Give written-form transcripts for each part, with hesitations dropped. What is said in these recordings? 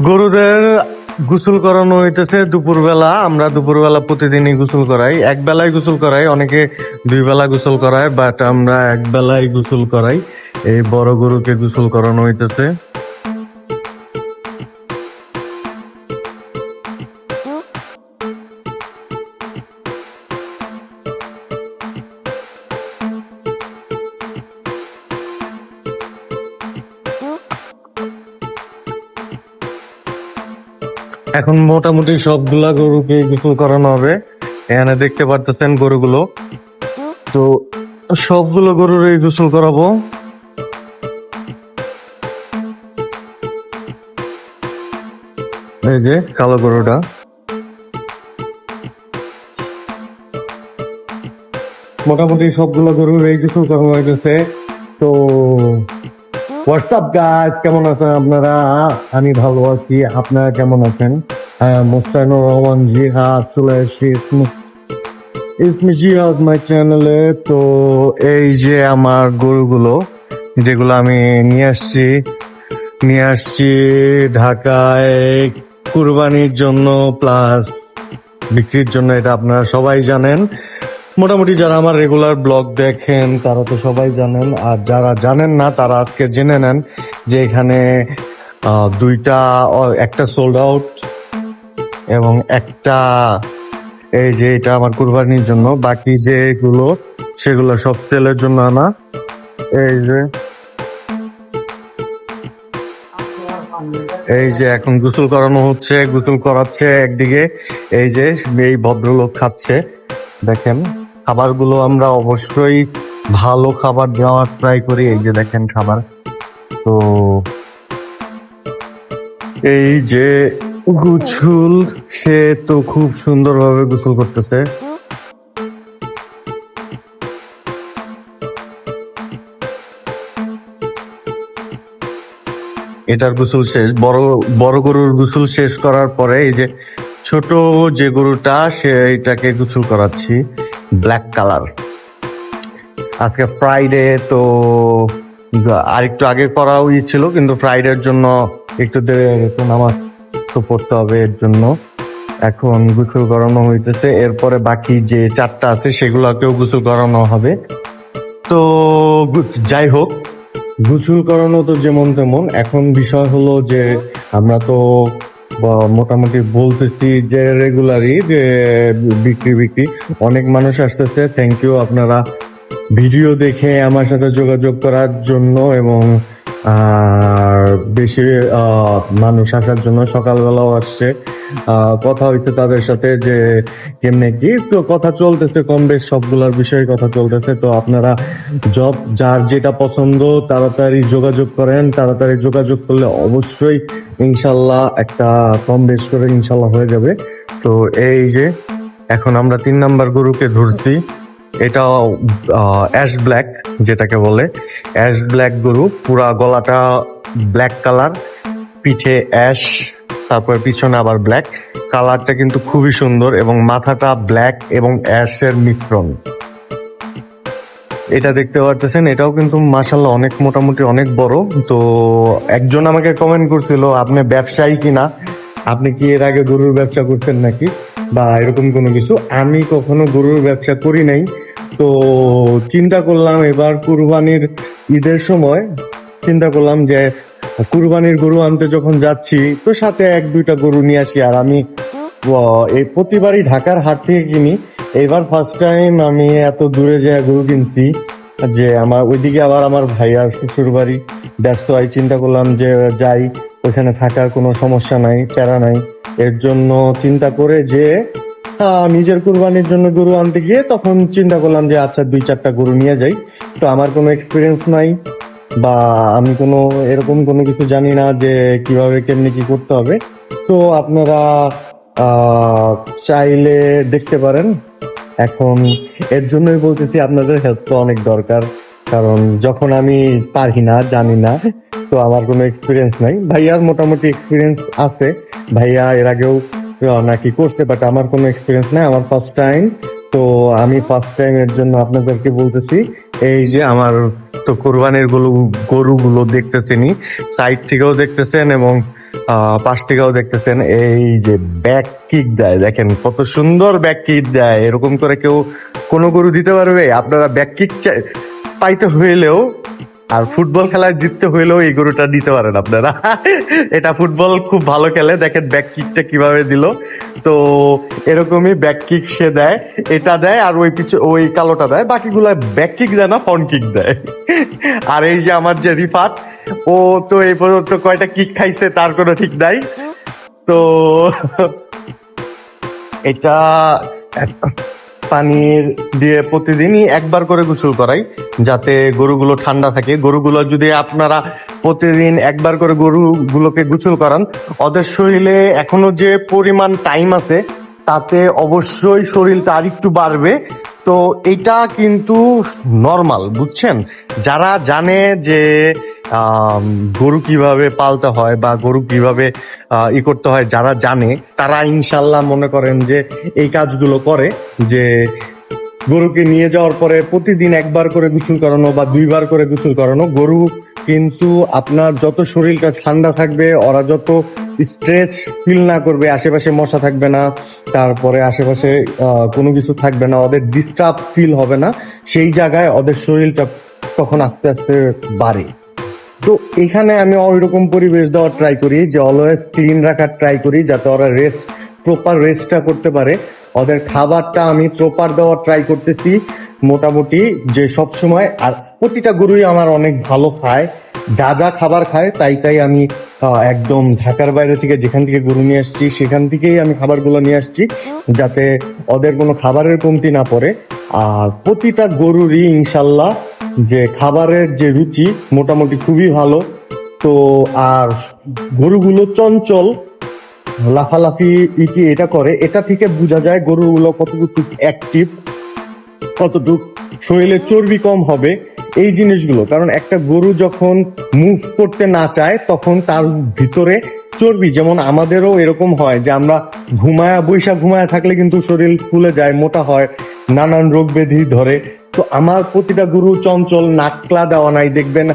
গরুদের গোসল করানো হইতেছে দুপুরবেলা। আমরা দুপুরবেলা প্রতিদিনই গোসল করাই, এক বেলায় গোসল করাই, অনেকে দুই বেলা গোসল করায়, বাট আমরা এক বেলায় গোসল করাই। এই বড় গরুকে গোসল করানো হইতেছে। এখন মোটামুটি সবগুলা গরুকে গোসল করানো হবে। এখানে দেখতে পারতেছেন গরুগুলো, তো সবগুলো গরুর গোসল করাবো। এই যে কালো গরুটা, মোটামুটি সবগুলো গরুর গোসল করানো হইতেছে। তো হোয়াটসঅ্যাপ গাইস, কেমন আছেন আপনারা? আমি ভালো আছি, আপনারা কেমন আছেন? মোস্তানুর রহমান জিহাদ চলে এসেছি ইসমি জিহাদ মাই চ্যানেলে। তো এই যে আমার গরুগুলো, যেগুলো আমি নিয়ে আসছি ঢাকায় কুরবানির জন্য প্লাস বিক্রির জন্য। এটা আপনারা সবাই জানেন, মোটামুটি যারা আমার রেগুলার ব্লগ দেখেন তারা তো সবাই জানেন, আর যারা জানেন না তারা আজকে জেনে নেন যে এখানে একটা সোল্ড আউট এবং একটা এই যে এটা আমার কুরবানির জন্য, বাকি যেগুলো সেগুলো সব সেলের জন্য আনা। এই যে এখন গোসল করানো হচ্ছে, গোসল করাচ্ছে একদিকে, এই যে এই ভদ্রলোক খাচ্ছে। দেখেন খাবারগুলো আমরা অবশ্যই ভালো খাবার দেওয়ার ট্রাই করি। এই যে দেখেন খাবার, তো এই যে গোসল, সে তো খুব সুন্দরভাবে গোসল করতেছে। এটার গোসল শেষ, বড় গরুর গোসল শেষ করার পরে এই যে ছোট যে গরুটা সেইটাকে গোসল করাচ্ছি, ব্ল্যাক কালার। আজকে ফ্রাইডে, তো আরেকটু আগে করা ছিল, কিন্তু ফ্রাইডের জন্য একটু দেরি হয়ে গেছে, নামাজ তো পড়তে হবে, এর জন্য এখন গোসল করানো হইতেছে। এরপরে বাকি যে চারটা আছে সেগুলোকেও গোসল করানো হবে। তো যাই হোক, গোসল করানো তো যেমন তেমন, এখন বিষয় হলো যে আমরা তো মোটামুটি বলতেছি যে রেগুলারই যে বিক্রি অনেক মানুষ আসতেছে। থ্যাংক ইউ আপনারা ভিডিও দেখে আমার সাথে যোগাযোগ করার জন্য, এবং বেশি মানুষ আসার জন্য। সকালবেলাও আসছে, কথা হয়েছে তাদের সাথে যে কেমনে কি, তো কথা চলতেছে কম বেশ, সবগুলার বিষয়ে কথা চলতেছে। তো আপনারা যার যেটা পছন্দ তাড়াতাড়ি যোগাযোগ করেন, তাড়াতাড়ি যোগাযোগ করলে অবশ্যই ইনশাল্লাহ একটা কম বেশ করে ইনশাল্লাহ হয়ে যাবে। তো এই যে এখন আমরা 3 নাম্বার গরুকে ধরছি, এটা অ্যাশ ব্ল্যাক যেটাকে বলে, অ্যাশ ব্ল্যাক গরু, পুরা গলাটা ব্ল্যাক কালার, পিঠে অ্যাশ, তারপর পিছনে আবার ব্ল্যাক। কালারটা কিন্তু খুবই সুন্দর, এবং মাথাটা ব্ল্যাক এবং অ্যাশের মিশ্রণ। এটা দেখতে পারতেছেন, এটাও কিন্তু মাশাআল্লাহ অনেক মোটামুটি অনেক বড়। তো একজন আমাকে কমেন্ট করছিল, আপনি ব্যবসায়ী কিনা, আপনি কি এর আগে গরুর ব্যবসা করছেন নাকি বা এরকম কোনো কিছু। আমি কখনো গরুর ব্যবসা করি নাই। তো চিন্তা করলাম এবার কুরবানির ঈদের সময় চিন্তা করলাম যে কুরবানির গরু আনতে যখন যাচ্ছি, তো সাথে 1-2টা গরু নিয়ে আসি। আর আমি এই প্রতিবারই ঢাকার হাট থেকে কিনি, এবার ফার্স্ট টাইম আমি এত দূরে যে গরু কিনছি, যে আমার ওইদিকে আবার আমার ভাইয়ার শ্বশুর বাড়ি। ব্যস্ত হয়, চিন্তা করলাম যে যাই, ওইখানে থাকার কোনো সমস্যা নাই, প্যারা নাই। এর জন্য চিন্তা করে যে নিজের কুরবানির জন্য গরু আনতে গিয়ে তখন চিন্তা করলাম যে আচ্ছা 2-4টা গরু নিয়ে যাই। তো আমার কোনো এক্সপিরিয়েন্স নাই, বা আমি কোনো এরকম কোনো কিছু জানি না যে কিভাবে কেমনি কি করতে হবে। তো আপনারা চাইলে দেখতে পারেন। এখন এর জন্যই বলতেছি আপনাদের হেল্প তো অনেক দরকার, কারণ যখন আমি পারি না, জানি না, তো আমার কোনো এক্সপিরিয়েন্স নাই। ভাইয়ার মোটামুটি এক্সপিরিয়েন্স আছে, ভাইয়া এর আগেও নাকি করছে, বাট আমার কোনো এক্সপিরিয়েন্স নাই, আমার ফার্স্ট টাইম। তো আমি ফার্স্ট টাইম, এর জন্য আপনাদেরকে বলতেছি। এই যে আমার তো কোরবানির গরুগুলো দেখতেছেনই, সাইড থেকেও দেখতেছেন এবং পাশ থেকেও দেখতেছেন। এই যে ব্যাক কিক দেয়, দেখেন কত সুন্দর ব্যাক কিক দেয়। এরকম করে কেউ কোনো গরু দিতে পারবে? আপনারা ব্যাক কিক পাইতে হইলেও আর ফুটবল খেলায় জিততে হইলেও এই গরুটা দিতে পারেন আপনারা। এটা ফুটবল খুব ভালো খেলে, দেখেন ব্যাক কিকটা কিভাবে দিল। তো এরকমই ব্যাক কিক সে দেয়, এটা দেয় আর ওই কালোটা দেয়, বাকিগুলা ব্যাক কিক দেয় না, ফ্রন্ট কিক দেয়। আর এই যে আমার যে রিফাত, ও তো এই পর্যন্ত কয়টা কিক খাইছে তার কোনো ঠিক নাই। তো এটা পানির দিয়ে প্রতিদিনই একবার করে গোসল করাই, যাতে গরুগুলো ঠান্ডা থাকে। গরুগুলো যদি আপনারা প্রতিদিন একবার করে গরুগুলোকে গোসল করান, ওদের শরীরে এখনো যে পরিমাণ টাইম আছে তাতে অবশ্যই শরীরটা আরেকটু বাড়বে। তো এটা কিন্তু নর্মাল, বুঝছেন? যারা জানে যে গরু কিভাবে পালতে হয় বা গরু কিভাবে করতে হয়, যারা জানে তারা ইনশাল্লাহ মনে করেন যে এই কাজগুলো করে, যে গরুকে নিয়ে যাওয়ার পরে প্রতিদিন একবার করে গোসল করানো বা 2বার করে গোসল করানো। গরু কিন্তু আপনার যত শরীরটা ঠান্ডা থাকবে, ওরা যত স্ট্রেচ ফিল না করবে, আশেপাশে মশা থাকবে না, তারপরে আশেপাশে কোনো কিছু থাকবে না, ওদের ডিস্টার্ব ফিল হবে না, সেই জায়গায় ওদের শরীরটা তখন আস্তে আস্তে বাড়ে। তো এখানে আমি ওই রকম পরিবেশ দেওয়ার ট্রাই করি, যে অলওয়েজ ক্লিন রাখার ট্রাই করি, যাতে ওরা প্রপার রেস্টটা করতে পারে। ওদের খাবারটা আমি প্রপার দেওয়ার ট্রাই করতেছি মোটামুটি, যে সব সময়। আর প্রতিটা গরুই আমার অনেক ভালো খায়, যা যা খাবার খায় তাই তাই আমি একদম ঢাকার বাইরে থেকে যেখান থেকে গরু নিয়ে আসছি সেখান থেকেই আমি খাবারগুলো নিয়ে আসছি, যাতে ওদের কোনো খাবারের কমতি না পড়ে। আর প্রতিটা গরুরই ইনশাল্লাহ যে খাবারের যে রুচি মোটামুটি খুবই ভালো। তো আর গরুগুলো চঞ্চল, লাফালাফি এটা করে, এটা থেকে বোঝা যায় গরুগুলো কতটুকু অ্যাক্টিভ, কতটুকু শরীরে চর্বি কম হবে, এই জিনিসগুলো। কারণ একটা গরু যখন মুভ করতে না চায় তখন তার ভিতরে চর্বি, যেমন আমাদেরও এরকম হয় যে আমরা ঘুমায়া থাকলে কিন্তু শরীর ফুলে যায়, মোটা হয়, নানান রোগ ব্যাধি ধরে। তো আমার প্রতিটা গরু চঞ্চল, নাকলা দেওয়া নাই, দেখবেন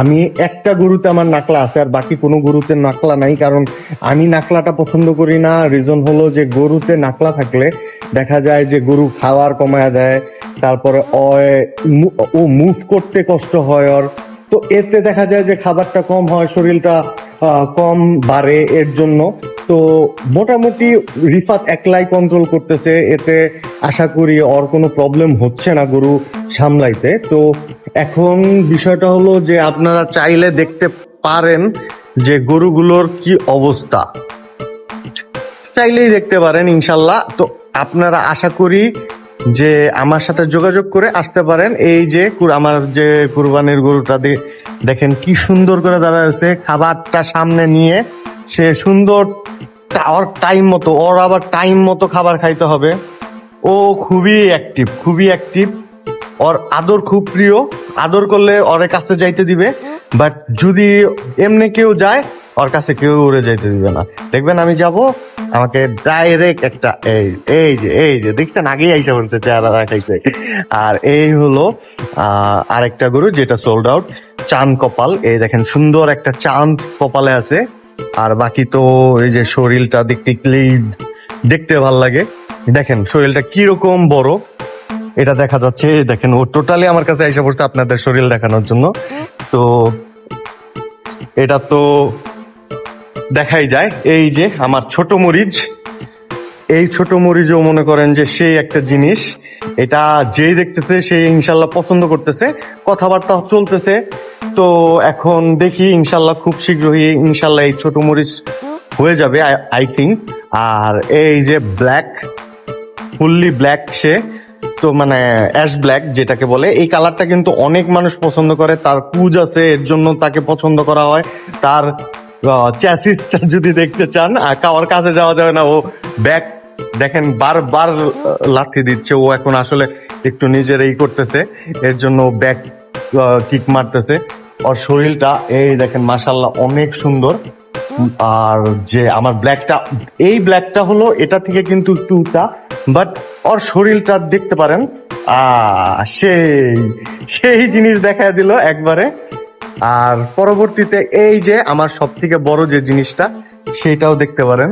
আমি একটা গরুতে আমার নাকলা আছে আর বাকি কোনো গরুতে নাকলা নাই। কারণ আমি নাকলাটা পছন্দ করি না। রিজন হলো যে গরুতে নাকলা থাকলে দেখা যায় যে গরু খাওয়ার কমায় দেয়, তারপরে ও মুভ করতে কষ্ট হয় ওর। তো এতে দেখা যায় যে খাবারটা কম হয়, শরীরটা কম বাড়ে এর জন্য। তো মোটামুটি রিফাত একলাই কন্ট্রোল করতেছে, এতে আশা করি ওর কোনো প্রবলেম হচ্ছে না গরু সামলাইতে। তো এখন বিষয়টা হলো যে আপনারা চাইলে দেখতে পারেন যে গরুগুলোর কি অবস্থা, চাইলেই দেখতে পারেন ইনশাল্লাহ। তো আপনারা আশা করি যে আমার সাথে যোগাযোগ করে আসতে পারেন। এই যে আমার যে কুরবানির গরুটা দেখেন কি সুন্দর করে দাঁড়ায় আছে, খাবারটা সামনে নিয়ে সে সুন্দর, ওর টাইম মতো, ওর আবার টাইম মতো খাবার খাইতে হবে। ও খুবই অ্যাক্টিভ, খুবই অ্যাক্টিভ। ওর আদর খুব প্রিয়, আদর করলে ওর কাছে যাইতে দিবে, বাট যদি এমনি কেউ যায় ওর কাছে কেউ উড়ে যাইতে দিবে না। দেখবেন আমি যাব, আমাকে ডাইরেক্ট একটা এই যে দেখছেন আগেই আইসা বলতে চেহারা দেখাইছে। আর এই হলো আরেকটা গরু যেটা সোল্ড আউট, চাঁদ কপাল। এই দেখেন সুন্দর একটা চাঁদ কপালে আছে। আর বাকি তো এই যে শরীরটা দেখতে ভাল লাগে। দেখেন শরীরটা কিরকম বড়, এটা দেখা যাচ্ছে। দেখেন ও টোটালি আমার কাছে আইসা পড়ছে আপনাদের শরীর দেখানোর জন্য। তো এটা তো দেখাই যায়। এই যে আমার ছোট মরিচ, এই ছোট মরিচও মনে করেন যে সেই একটা জিনিস, এটা যেই দেখতেছে সেই ইনশাল্লাহ পছন্দ করতেছে, কথাবার্তা চলতেছে। তো এখন দেখি ইনশাল্লাহ খুব শীঘ্রই ইনশাল্লাহ এই ছোট মরিচ হয়ে যাবে আই থিঙ্ক। আর এই যে ব্ল্যাক, ফুললি ব্ল্যাক সে, তো মানে অ্যাশ ব্ল্যাক যেটাকে বলে, এই কালারটা কিন্তু অনেক মানুষ পছন্দ করে, তার কুজ আছে এর জন্য তাকে পছন্দ করা হয়। তার চ্যাসিসটা যদি দেখতে চান, কার কাছে যাওয়া যাবে না, ও ব্যাক দেখেন বারবার লাথি দিচ্ছে। ও এখন আসলে একটু নিজের এই করতেছে, এর জন্য ব্যাক কিক মারতেছে। ওর শরীরটা এই দেখেন মাশাল্লাহ অনেক সুন্দর। আর যে আমার ব্ল্যাকটা, এই ব্ল্যাকটা হলো এটা থেকে কিন্তু একটু উঁচা, বাট ওর শরীরটা দেখতে পারেন সেই সেই জিনিস দেখা দিল একবারে। আর পরবর্তীতে এই যে আমার সব থেকে বড় যে জিনিসটা সেটাও দেখতে পারেন।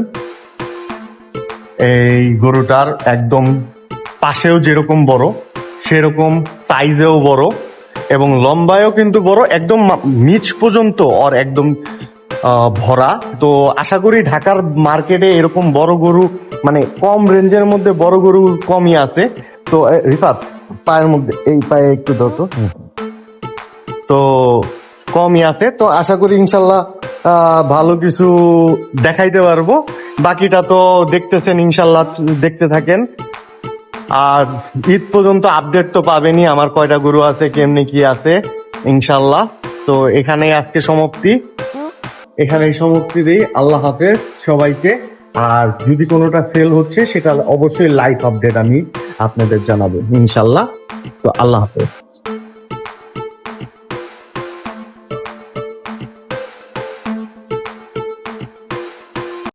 এই গরুটার একদম পাশেও যেরকম বড় সেরকম সাইজেও বড় এবং লম্বায়ও কিন্তু বড়, একদম নিচ পর্যন্ত ওর একদম ভরা। তো আশা করি ঢাকার মার্কেটে এরকম বড় গরু মানে কম রেঞ্জের মধ্যে বড় গরু কমই আছে। তো রিফাত পায়ের মধ্যে এই পায়ে একটু দাও তো। তো কমই আছে, তো আশা করি ইনশাল্লাহ ভালো কিছু দেখাইতে পারবো। বাকিটা তো দেখতেছেন, ইনশাল্লাহ দেখতে থাকেন। আর ঈদ পর্যন্ত আপডেট তো পাবেনই আমার কয়টা গরু আছে, কেমনি কি আছে ইনশাল্লাহ। তো এখানেই আজকে সমাপ্তি, এখানেই সমাপ্তি দিই। আল্লাহ হাফেজ সবাইকে। আর যদি কোনোটা সেল হচ্ছে সেটা অবশ্যই লাইভ আপডেট আমি আপনাদের জানাবো ইনশাল্লাহ। তো আল্লাহ হাফেজ।